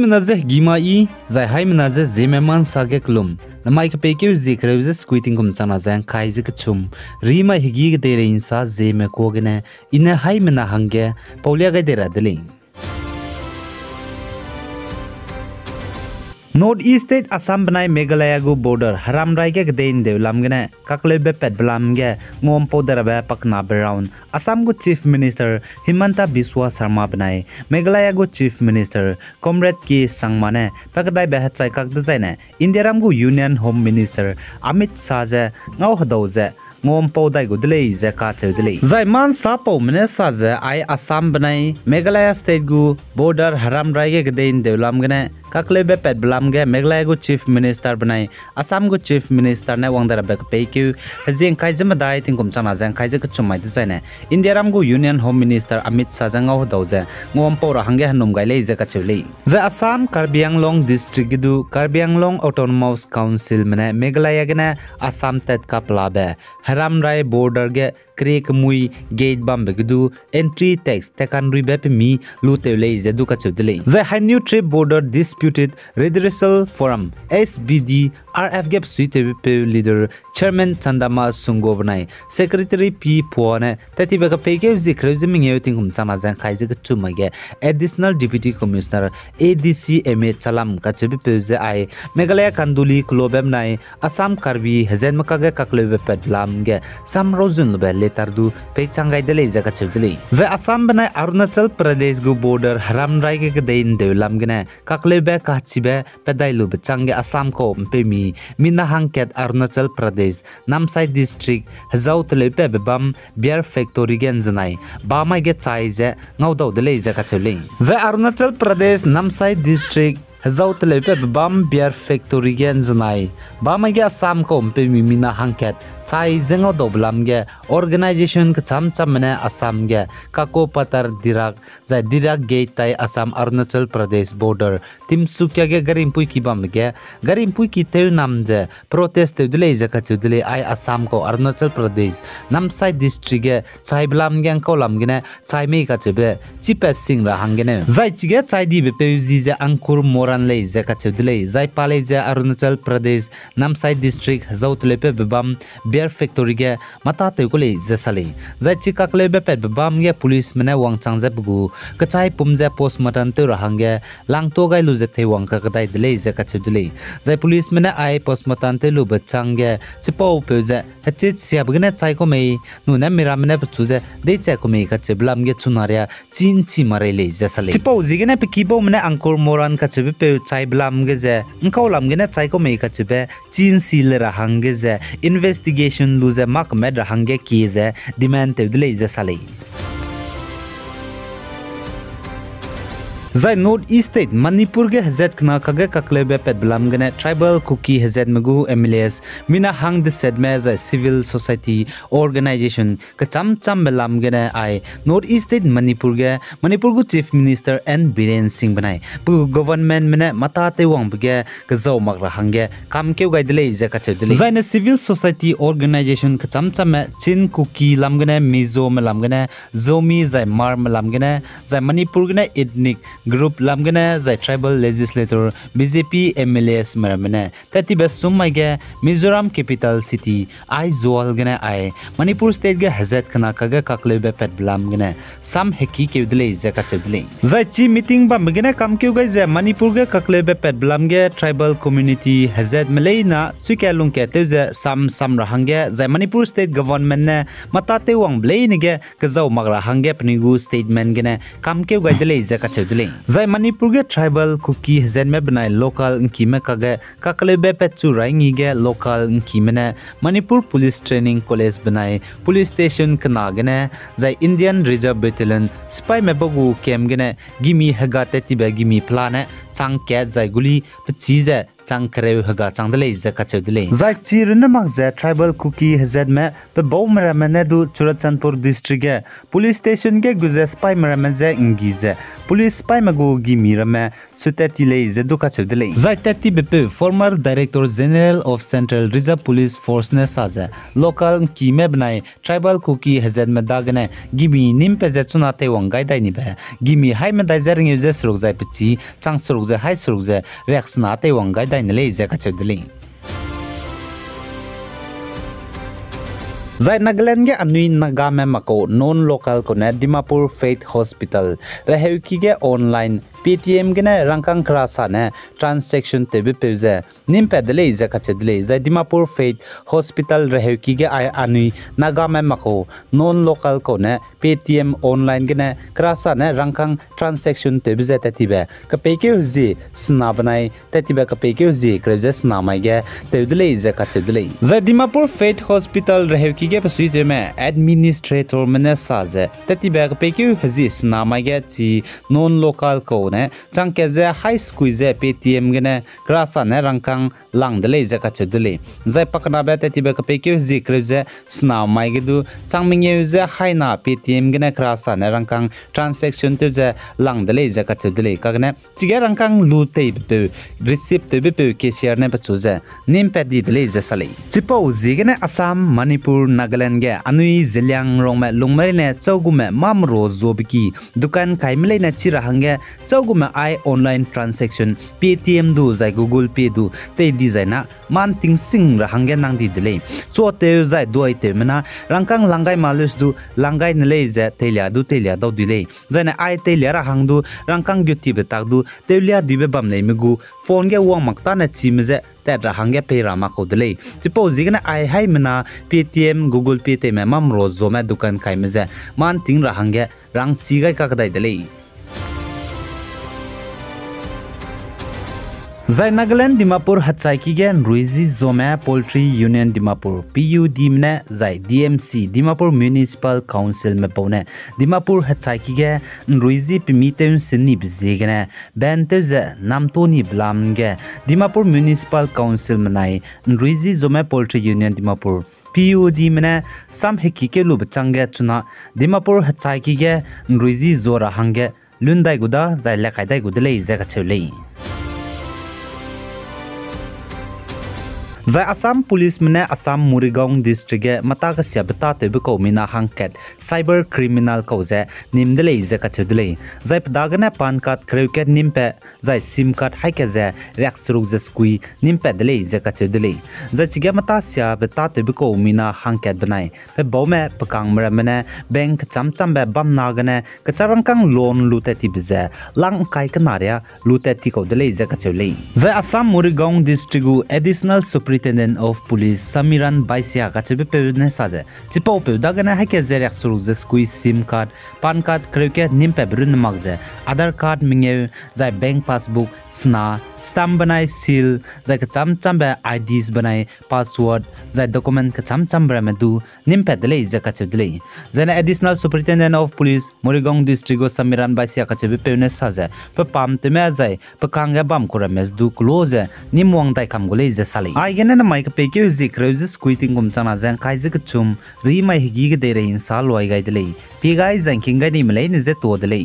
menaze gimai zai hai menaze Zeme man sage klum namai ke peke zikre squeating kum chana zang khai zik chum rima higi ge dere insa Zeme ko gene ina hai mena hange paulia ge dera dele North East State Assam banai Meghalaya go border haram rai ge gdein devlam gene kakle be pet blam ge ngom podara be pakna brown Assam go Chief Minister Himanta Biswa Sharma banai Meghalaya go Chief Minister Comrade K Sangmane pakdai be hat chai kak design India ram go Union Home Minister Amit Shah je ngau hadau je ngom podai go dele je ka chedele zai man sa po mene sa je ai Assam banai Meghalaya State go border haram rai ge gdein devlam gene kakle be pet blam ge Meghalaya go Chief Minister banai Assam go Chief Minister ne wangdara be peiku hazing kaizema dai tingkum chana jang kaije ka chumai design India ram go Union Home Minister Amit Shah jang ngau dauja ngom pora hange hanum gai lei je ka chuli je Assam Karbi Anglong district gidu Karbi Anglong Autonomous Council mane Meghalaya gena Assam tet ka plabe haram rai border ge creek mui gate bam begidu entry tax tekan ribe mi lute lei je du ka chudle je high new trip border disputed redressal forum SBD RF gap suite leader chairman Chandama Sungo banai secretary P Pone tati ba ka peke zikre ziming yoting hum chana jang khai je chumage additional deputy commissioner ADC MA chalam ka chebi peze ai Meghalaya Kanduli klobem nai Assam Karbi hazen makage kaklebe petlam ge sam rozun be letardu pechangai dele jaka chudle je Assam banai Arunachal Pradesh go border haram rai ge dein devlam gene kaklebe ka chibe pedailu bechange Assam ko pemi Mina Hangket Arunachal Pradesh Namsai district Hazaut lepe bebam beer factory gen janai bamai ge chai je ngaudau dele je ka chule je Arunachal Pradesh Namsai district Hazaut lepe bebam beer factory gen janai bamai ge Assam ko pemi Mina Hangket chai jengau doblam ge organization ka cham mane Assam ge kako patar dirak jai dirak gate tai Assam Arunachal Pradesh border timsukya ge garimpui ki bam ge garimpui ki te nam je protest te dile je ka chudile ai Assam ko Arunachal Pradesh Namsai district ge chai blam ge ko lam ge ne chai me ka chebe chipe sing ra hang ge ne jai chige chai di be pe ji je angkur moran le je ka chudile jai pale je Arunachal Pradesh Namsai district hazaut lepe bebam beer factory ge mata te ko le jasale jai chikak le be pet bam ge police mane wang chang je bugu kachai pumje postmortem te rahang ge lang to gai lu je the wang ka dai dile je ka chudile jai police mane ai postmortem te lu bachang ge chipo pe je hachit sia bgne chai ko mei nu na mira mane chu je de cha ko mei ka cheblam ge chunaria chin chi mare le jasale chipo ji ge na pe kibo mane angkur moran ka chebe pe chai blam ge je ngkau lam ge na chai ko mei ka chebe chin sil rahang ge je investigation luze mak med hange kize demand te dile jasale Zai North East State Manipur ge hazet kna kage kaklebe pet blam gene tribal cookie hazet magu MLS mina hang the said me as a civil society organization ka cham belam gene ai North East State Manipur gu chief minister N Biren Singh banai bu government mene mata te wang bge ka zo mak ra hange kam keu gai dile je ka chedile zai na civil society organization ka cham me chin cookie lam gene mizo me lam gene zomi zai mar me lam gene zai Manipur gene ethnic group lam gene zai tribal legislator BJP MLAs maramene tati be sumai ge Mizoram capital city Aizawl gene ai Manipur state ge hazet khana kage kakle be pet blam gene sam heki keudle je ka chedle zai chi meeting ba gene kam keu ge je Manipur ge kakle be pet blam ge tribal community hazet meleina sukelung ke te je sam rahange zai Manipur state government ne mata te wang bleine ge kazau magra hange pnigu statement gene kam keu ge dele je ka chedle zai Manipur ge tribal cookie zen me banai local inki me kage kakle be pechu raingi ge local inki mene Manipur police training college banai police station kana gene zai Indian Reserve Battalion spy me bogu kem gene gimi haga te tibe gimi plane chang ke zai guli pchi je chang kreu haga chang dele je ka chudle zai chi run mak je tribal cookie hazard me pe bo mera mane du Churachandpur district ge police station ge guze spy mera me je ingi je police spy mago gi mira me sutati le je du ka chudle zai tati be former director general of Central Reserve Police Force ne saje local ki me banai tribal cookie hazard me dagne gimi nim pe je chuna te wangai dai ni be gimi hai me dai jaring je suruk jai pichi chang suruk je hai suruk je reaction ate wangai dai ne le je ka chudle zai Nagaland ge anui Naga me mako non local ko ne Dimapur Faith Hospital rehew ki ge online PTM ge ne rangkang krasa ne transaction te be peuze nim pe dele je ka chedle zai Dimapur Faith Hospital rehew ki ge ai anui Naga me mako non local ko ne PTM online ge ne krasa ne rangkang transaction te be zeta tibe ka pe ke ji sna banai te tibe ka pe ke ji kreze sna mai ge te dele je ka chedle zai Dimapur Faith Hospital rehew ki ge pasuite me administrator mene saze te tibe ka pe ke ji sna mai ge chi non local ko ne changke je high school je PTM ge ne krasa ne rangkang lang dele je ka chedle zai pakna ba te tibe ka pe ke ji kreze sna mai ge du changming ye je high na PTM ge ne krasa ne rangkang transaction te je lang dele je ka chedle ka ne tige rangkang lu te be receipt te be ke share ne pachu je nim pe di dele je sale chipo ji ge ne Assam Manipur Nagaland ge anui zilyang rong me lungmai ne chaugume mamro zobiki dukan kaimle ne chira hange chaugume ai online transaction PTM du zai Google Pay du te designa man ting sing ra hange nang di dele cho te zai doi te mena rangkang langai malus du langai nele je telia du telia do dile zaina ai telia ra hang du rangkang gyuti betak du telia dibe bam nei megu phone ge wang makta na chimje te ra hange pe ra ma ko dele chipo jigna ai hai mena PTM Google Pay te me mam ro zo me dukan kai meje man ting ra hange rang sigai ka kadai dele zai Nagaland Dimapur Hatsai ki gen Ruizi Zome Poultry Union Dimapur PUD mne zai DMC Dimapur Municipal Council me pone Dimapur Hatsai ki ge Ruizi pimiteun sinni bizegene bente ze namtoni blam ge Dimapur Municipal Council menai Ruizi Zome Poultry Union Dimapur PUD mene sam heki ke lub change chuna Dimapur Hatsai ki ge Ruizi zora hange lundai guda zai lakai dai gudle zega chewlei zai Assam Police mene Assam Murigong district ge mata ka syabta te be ko mina hangket cyber criminal ko je nimdele je ka chudle zai pdagane pan card kreuket nimpe zai sim card haike je reaksruk je skui nimpe dele je ka chudle zai chige mata syabta te be ko mina hangket banai pe bome pakang mra mene bank cham be bam nagane kacharang kang loan lute ti bize lang kai kanaria lute ti ko dele je ka chule zai Assam Murigong district gu additional Superintendent of Police Samiran Baisia kachebe pewne saje chipo pe dagana hake zeriak suruk je squeeze sim card pan card kreuke nimpe brun magje Aadhaar card mingeu zai bank passbook sna stamp banai seal zai ka cham be IDs banai password zai document ka cham bra medu nimpe dele je kachudle zai additional Superintendent of Police Murigong district go Samiran Baisia kachebe pewne saje pe pam te me zai pe kanga bam kurames du close nimwang dai kam gole je sale gena na mai ka pe ke zi creuses quitting gum chana jang kai zi chum ri mai higi ge de rein sal wai gai dele pi gai jang king gai ni mlei ne je to dele